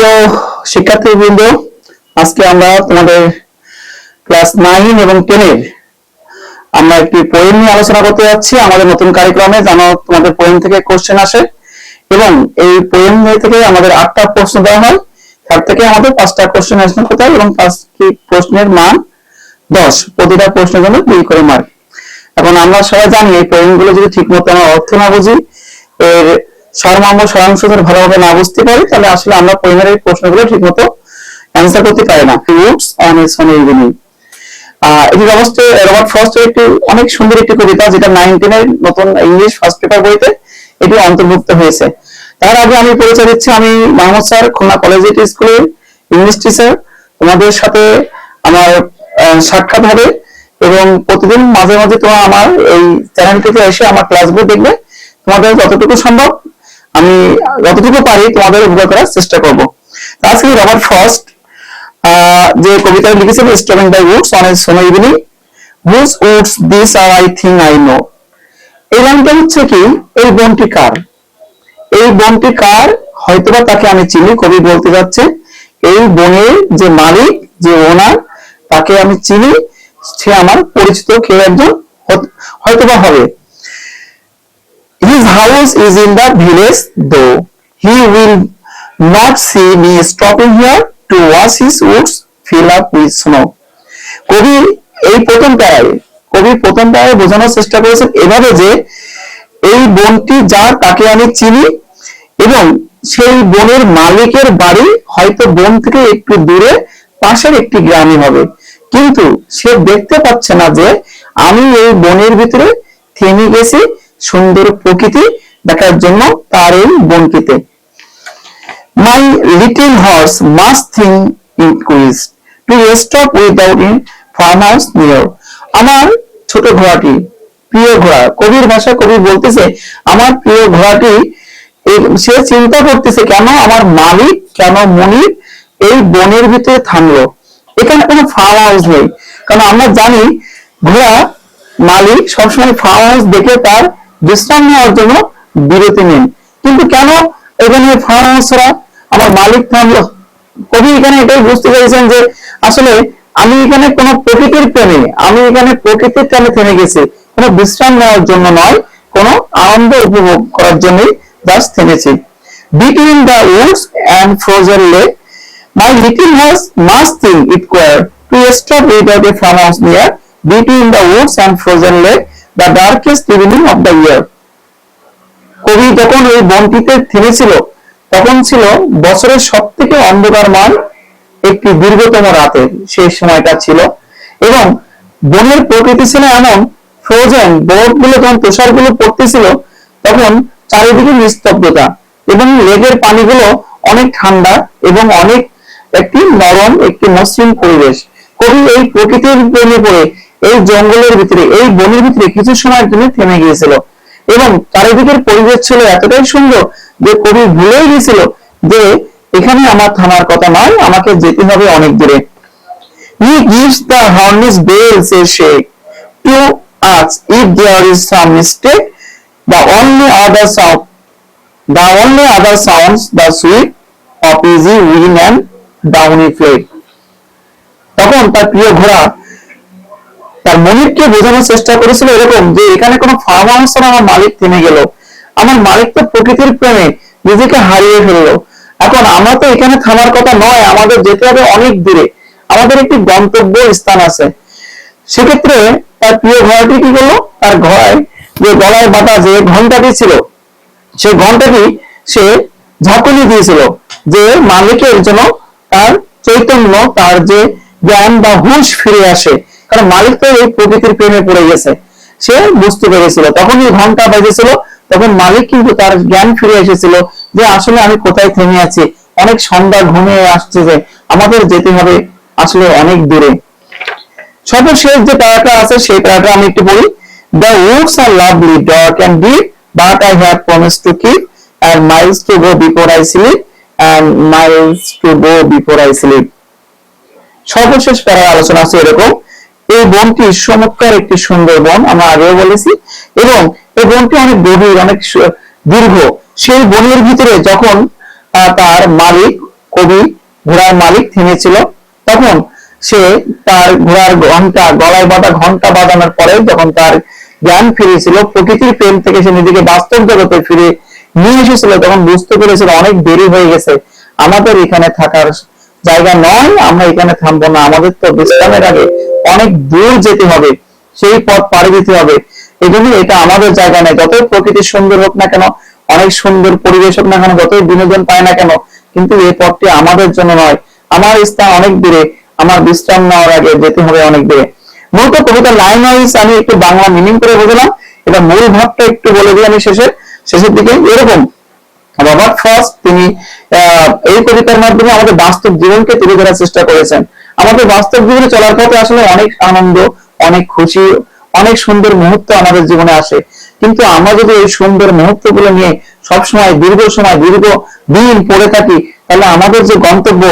প্রিয় শিক্ষার্থীবৃন্দ, আজকে আমরা তোমাদের ক্লাস 9 এবং 10 এর আমরা একটি পোয়েম নিয়ে আলোচনা করতে যাচ্ছি। আমাদের নতুন কারিক্রমে জানো তোমাদের পোয়েম থেকে কোশ্চেন আসে এবং এই পোয়েম থেকে আমাদের 8টা প্রশ্ন দেওয়া হয়, তার থেকে আমাদের 5টা কোশ্চেন আসবে করতে হয় এবং 5টি প্রশ্নের মান 10, প্রতিটা প্রশ্নের জন্য 2 করে মার্ক। এখন আমরা সবাই জানি এই পোয়েমগুলো যদি ঠিকমতো আমরা অর্থ না বুঝি, এর সারমর্ম সারাংশ ভালোভাবে না বুঝতে পারি, তাহলে আসলে আমরা পোয়েমের এই প্রশ্নগুলো ঠিকমতো অ্যান্সার করতে পারি না। Roots on a sunny evening, এটি রবার্ট ফ্রস্টের একটি অনেক সুন্দর একটি কবিতা, যেটা 19 এর নতুন ইংলিশ ফার্স্ট পেপার বইতে এটি অন্তর্ভুক্ত হয়েছে। তার আগে আমি পরিচয় দিচ্ছি, আমি মাহমুদ স্যার, খুলনা কলেজিয়েট স্কুলের ইংলিশ টিচার। তোমাদের সাথে আমার সাক্ষাৎ হবে এবং প্রতিদিন মাঝে মাঝে তোমরা আমার এই চ্যানেলটিতে এসে আমার ক্লাসগুলো দেখবে। তোমাদের যতটুকু সম্ভব আমি যতটুকু পারি তোমাদের উপকার করার চেষ্টা করব। আজকে রবার্ট ফ্রস্ট যে কবিতা লিখেছেন, stopping by woods on a sunny evening, whose woods this are I think I know. এই লাইনটা হচ্ছে কি, এই বনটি কার, এই বনটি কার, হয়তোবা তাকে আমি চিনি। কবি বলতে যাচ্ছে এই বনের যে মালিক, যে ওনার, তাকে আমি চিনি, সে আমার পরিচিত কেউ একজন হয়তোবা হবে। His house is in the village, though he will not see me stopping here to watch his woods fill up with snow. কবি প্রথম প্যারায় বোঝানোর চেষ্টা করেছেন এভাবে যে এই বনটি যার, তাকে আমি চিনি এবং সেই বনের মালিকের বাড়ি হয়তো বন থেকে একটু দূরে পাশের একটি গ্রামে হবে, কিন্তু সে দেখতে পাচ্ছে না যে আমি এই বনের ভিতরে থেমে গেছি সুন্দর প্রকৃতি দেখার জন্য তার এই বনটিতে। My little horse must think it quiz to stop without a farmhouse near. আমার ছোট ঘোড়াটি, প্রিয় ঘোড়া, কবির ভাষা কবি বলতেছে আমার প্রিয় ঘোড়াটি, সে চিন্তা করতেছে কেন আমার মালিক, কেন মনির এই বনের ভিতরে থামলো, এখানে কোনো ফার্ম হাউস নেই। কারণ আমরা জানি ঘোড়া মালিক সবসময় ফার্ম হাউস দেখে তার বিশ্রাম নেওয়ার জন্য বিরতি নেন, কিন্তু কেন এখানে ফার্ম হাউস ছাড়া আমার মালিক থামলো। কবি এখানে এটাই বুঝতে পেরেছেন যে আসলে আমি এখানে কোনো প্রকৃতির প্রেমে, আমি এখানে প্রকৃতির টানে থেমে গেছি, কোনো বিশ্রাম নেওয়ার জন্য নয়, কোনো আনন্দ উপভোগ করার জন্যই just থেমেছি। Between the woods and frozen lake, my little horse must think it queer to stop without a farmhouse near. Between the woods and frozen lake, the darkest evening of the year. কবি যখন এই বনটিতে থেমেছিল তখন ছিল বছরের সব থেকে অন্ধকারময় একটি দীর্ঘতম রাতের সেই সময়টা ছিল, এবং বনের প্রকৃতি ছিল এমন ফ্রোজেন, বরফগুলো যখন তুষারগুলো পড়তেছিল তখন চারিদিকে নিস্তব্ধতা এবং লেকের পানিগুলো অনেক ঠান্ডা এবং অনেক একটি নরম, একটি মসৃণ পরিবেশ। কবি এই প্রকৃতির প্রেমে পড়ে এই জঙ্গলের ভিতরে, এই বনের ভিতরে কিছু সময়ের জন্য থেমে গিয়েছিল এবং চারিদিকের পরিবেশ ছিল এতটাই সুন্দর যে কবি ভুলেই গিয়েছিল যে এখানে আমার থামার কথা নয়, আমাকে যেতে হবে অনেক দূরে। He gives the harness bells a shake to us if there is some mistake. The only other sounds the sweep of easy wind and downy flake. তখন তার প্রিয় ঘোড়া তার মনিরকে বোঝানোর চেষ্টা করেছিল এরকম যে এখানে কোনো ফার্ম হাউস ছাড়া আমার মালিক থেমে গেল, আমার মালিক তো প্রকৃতির প্রেমে নিজেকে হারিয়ে ফেললো। এখন আমরা তো এখানে থামার কথা নয়, আমাদের যেতে হবে অনেক দূরে, আমাদের একটি গন্তব্য স্থান আছে। সেক্ষেত্রে তার প্রিয় ঘোড়াটি কি করলো, তার ঘোড়ায় যে গলায় বাঁধা যে ঘন্টাটি ছিল সেই ঘন্টাটি সে ঝাঁকুনি দিয়েছিল যে মালিকের জন্য তার চৈতন্য, তার যে জ্ঞান বা হুঁশ ফিরে আসে, কারণ মালিক তো এই প্রকৃতির প্রেমে পড়ে গেছে, সে বুঝতে পেরেছিল। তখন এই ঘন্টা বাজেছিল, তখন মালিক কিন্তু তার জ্ঞান ফিরে এসেছিল যে আসলে আমি কোথায় থেমে আছি, অনেক সন্ধ্যা ঘুমিয়ে আসছে, যে আমাদের যেতে হবে আসলে অনেক দূরে। সর্বশেষ যে প্যারাটা আছে সেই প্যারাটা আমি একটু বলি। The woods are lovely, dark and deep, but I have promised to keep, and miles to go before I sleep, and miles to go before I sleep. সর্বশেষ প্যারার আলোচনা আছে এরকম, এই বনটি চমৎকার একটি সুন্দর বন, আমরা আগেও বলেছি, এবং এই বনটি অনেক গভীর, অনেক দীর্ঘ। সেই বনের ভিতরে যখন তার মালিক কবি ঘোড়ার মালিক থেমেছিল, তখন সে তার ঘোড়ার ঘন্টা, গলায় বাঁধা ঘন্টা বাজানোর পরে যখন তার জ্ঞান ফিরেছিল, প্রকৃতির প্রেম থেকে সে নিজেকে বাস্তব জগতে ফিরে নিয়ে এসেছিল, তখন বুঝতে পেরেছিল অনেক দেরি হয়ে গেছে, আমাদের এখানে থাকার জায়গা নয়, আমরা এখানে থামবো না, আমাদের তো বিশ্রামের আগে অনেক দূর যেতে হবে, সেই পথ পাড়ি দিতে হবে, এই জন্য এটা আমাদের জায়গা নেই। যতই প্রকৃতি সুন্দর হোক না কেন, অনেক সুন্দর পরিবেশ হোক না কেন, যতই বিনোদন পায় না কেন, কিন্তু এই পথটি আমাদের জন্য নয়, আমার স্থান অনেক দূরে, আমার বিশ্রাম নেওয়ার আগে যেতে হবে অনেক দূরে। মূলত কবিতার লাইন ওয়াইজ আমি একটু বাংলা মিনিং করে বুঝলাম, এটা মূল ভাবটা একটু বলে দিই আমি শেষের দিকে। এরকম রবার্ট ফ্রস্ট তিনি এই কবিতার মাধ্যমে আমাদের বাস্তব জীবনকে তুলে ধরার চেষ্টা করেছেন। আমাদের বাস্তব জীবনে চলার পথে আসলে অনেক আনন্দ, অনেক খুশি, অনেক সুন্দর মুহূর্ত আমাদের জীবনে আসে, কিন্তু আমরা যদি এই সুন্দর মুহূর্তগুলো নিয়ে সবসময় দীর্ঘ সময়, দীর্ঘ দিন পড়ে থাকি, তাহলে আমাদের যে গন্তব্য,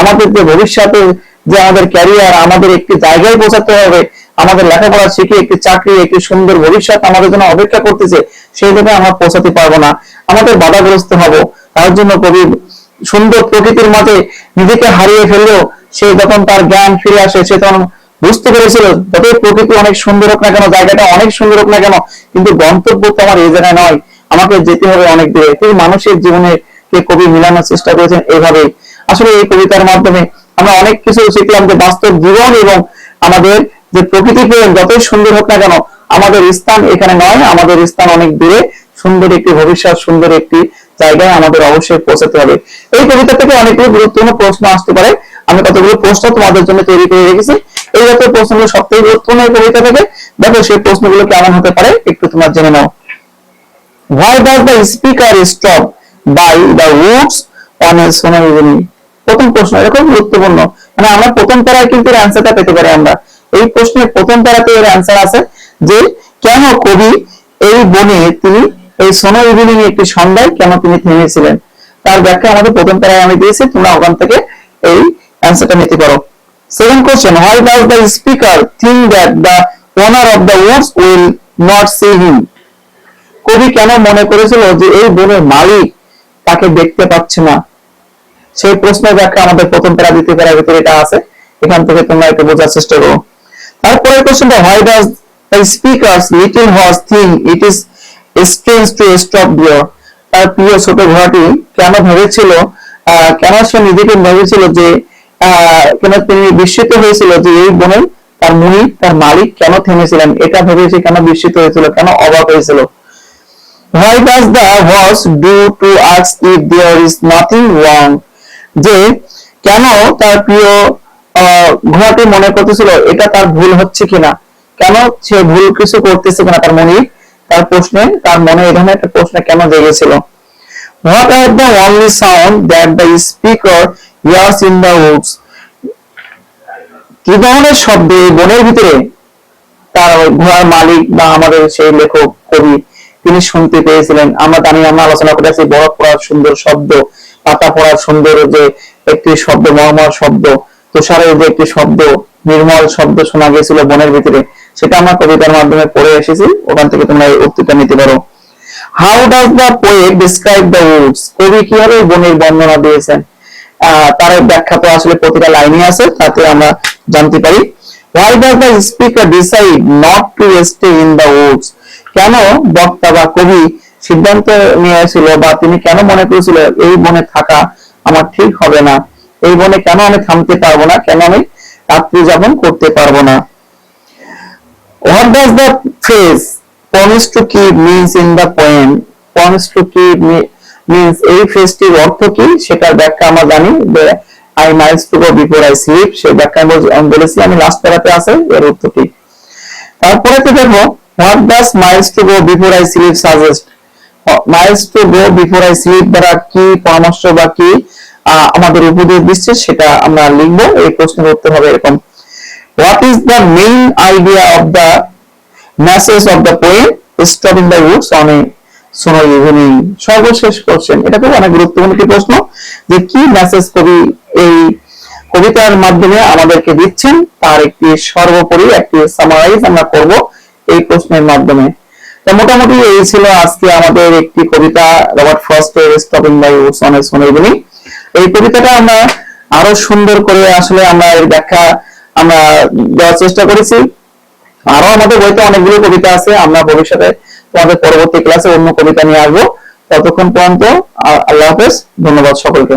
আমাদের যে ভবিষ্যতে যে আমাদের ক্যারিয়ার, আমাদের একটি জায়গায় পৌঁছাতে হবে, আমাদের লেখাপড়া শিখে একটি চাকরি, একটি সুন্দর ভবিষ্যৎ আমাদের জন্য অপেক্ষা করতেছে, সেই জায়গায় আমরা পৌঁছাতে পারবো না, আমাদের বাধাগ্রস্ত হব। তার জন্য কবি সুন্দর প্রকৃতির মাঝে নিজেকে হারিয়ে ফেললেও সে যখন তার জ্ঞান ফিরে আসে, সে তখন বুঝতে পেরেছিল যতই প্রকৃতি অনেক সুন্দর হোক না কেন, জায়গাটা অনেক সুন্দর হোক না কেন, কিন্তু গন্তব্য তো আমার এই জায়গায় নয়, আমাকে যেতে হবে অনেক দূরে। তিনি মানুষের জীবনে কে কবি মিলানোর চেষ্টা করেছেন এইভাবেই। আসলে এই কবিতার মাধ্যমে আমরা অনেক কিছু শিখলাম, যে বাস্তব জীবন এবং আমাদের যে প্রকৃতি প্রেম যতই সুন্দর হোক না কেন, আমাদের স্থান এখানে নয়, আমাদের স্থান অনেক দূরে, সুন্দর একটি ভবিষ্যৎ, সুন্দর একটি জায়গায় আমাদের অবশ্যই পৌঁছাতে হবে। এই কবিতা থেকে অনেকগুলো গুরুত্বপূর্ণ প্রশ্ন আসতে পারে, আমি কতগুলো প্রশ্ন তোমাদের জন্য তৈরি করে রেখেছি। এই জাতীয় প্রশ্নগুলো সবথেকে গুরুত্বপূর্ণ এই কবিতা থেকে। দেখো সেই প্রশ্নগুলো কেমন হতে পারে একটু তোমার জেনে নাও। Why does the speaker stop by the woods on a summer evening? প্রথম প্রশ্ন এরকম গুরুত্বপূর্ণ, মানে আমরা প্রথম প্যারায় কিন্তু এর অ্যান্সারটা পেতে পারি। আমরা এই প্রশ্নের প্রথম প্যারাতে এর অ্যান্সার আছে যে কেন কবি এই বনে তিনি এই সোনো ইভিনিং একটি সন্ধ্যায় কেন তিনি থেমেছিলেন, তার ব্যাখ্যা আমাদের প্রথম প্যারায় আমি দিয়েছি, তোমরা ওখান থেকে এই অ্যান্সারটা নিতে পারো। Second question, why does the speaker think that the owner of the woods will not see him? কবি কেন মনে করেছিল যে এই বনের মালিক তাকে দেখতে পাচ্ছে না, সেই প্রশ্নের ব্যাখ্যা আমাদের প্রথম প্যারা দ্বিতীয় প্যারার ভিতরে এটা আছে, এখান থেকে তোমরা একটু বোঝার চেষ্টা করো। তারপরের কোশ্চেনটা, why does the speaker's little horse think it is strange to stop there? তার প্রিয় ছোট ঘোড়াটি কেন ভেবেছিল, কেন সে নিজেকে ভেবেছিল যে কেন তিনি বিস্মিত হয়েছিল যে এই বনের তার মুনি, তার মালিক কেন থেমেছিলেন, এটা ভেবে সে কেন বিস্মিত হয়েছিল, কেন অবাক হয়েছিল। Why does the horse do to ask if there is nothing wrong? যে কেন তার প্রিয় ঘোড়াটি মনে করতেছিল এটা তার ভুল হচ্ছে কিনা, কেন সে ভুল কিছু করতেছে কিনা তার মনে, তার প্রশ্নে, তার মনে এই ধরনের একটা প্রশ্ন কেন জেগেছিল। What are the only sound that the speaker hears in the woods? কি ধরনের শব্দ বনের ভিতরে তার ঘোড়ার মালিক বা আমাদের সেই লেখক কবি তিনি শুনতে পেয়েছিলেন? আমরা জানি, আমরা আলোচনা করেছি বরফ পড়ার সুন্দর শব্দ, পাতা পড়ার সুন্দর যে একটি শব্দ, মর্মর শব্দ, তুষারের যে একটি শব্দ, নির্মল শব্দ শোনা গিয়েছিল বনের ভিতরে, সেটা আমরা কবিতার মাধ্যমে পড়ে এসেছি, ওখান থেকে তোমরা এই উক্তিটা নিতে পারো। How does the poet describe the woods? কবি কিভাবে বনের বর্ণনা দিয়েছেন, তার ব্যাখ্যা তো আসলে প্রতিটা লাইনে আছে, তাতে আমরা জানতে পারি। Why does the speaker decide not to stay in the woods? কেন বক্তা বা কবি সিদ্ধান্ত নিয়েছিল বা তিনি কেন মনে করেছিল এই বনে থাকা আমার ঠিক হবে না, এই বনে কেন আমি থামতে পারবো না, কেন আমি রাত্রি যাপন করতে পারবো না। What does the phrase promise to keep means in the poem? Promise to keep means এই ফ্রেজটির অর্থ কি, সেটার ব্যাখ্যা আমরা জানি, I miles to go before I sleep, সেই ব্যাখ্যা আমি বলেছি আমি লাস্ট প্যারাতে আছে এর উত্তরটি। তারপরে তো দেখো, what does miles to go before I sleep suggest? miles to go before I sleep দ্বারা কি পরামর্শ বা কি আমাদের উপদেশ দিচ্ছে সেটা আমরা লিখবো। এই প্রশ্নের উত্তর হবে এরকম, what is the main idea of the message of the poem stopping the woods on a summer evening? সর্বশেষ কোশ্চেন, এটা খুব অনেক গুরুত্বপূর্ণ একটি প্রশ্ন, যে কি মেসেজ কবি এই কবিতার মাধ্যমে আমাদেরকে দিচ্ছেন, তার একটি সর্বোপরি একটি সামারাইজ আমরা করব এই প্রশ্নের মাধ্যমে। তো মোটামুটি এই ছিল আজকে আমাদের একটি কবিতা, রবার্ট ফ্রস্টের stopping by woods on a summer evening. এই কবিতাটা আমরা আরো সুন্দর করে আসলে আমরা এর ব্যাখ্যা আমরা দেওয়ার চেষ্টা করেছি। আরো আমাদের বইতে অনেকগুলো কবিতা আছে, আমরা ভবিষ্যতে তোমাদের পরবর্তী ক্লাসে অন্য কবিতা নিয়ে আসবো। ততক্ষণ পর্যন্ত আল্লাহ হাফেজ, ধন্যবাদ সকলকে।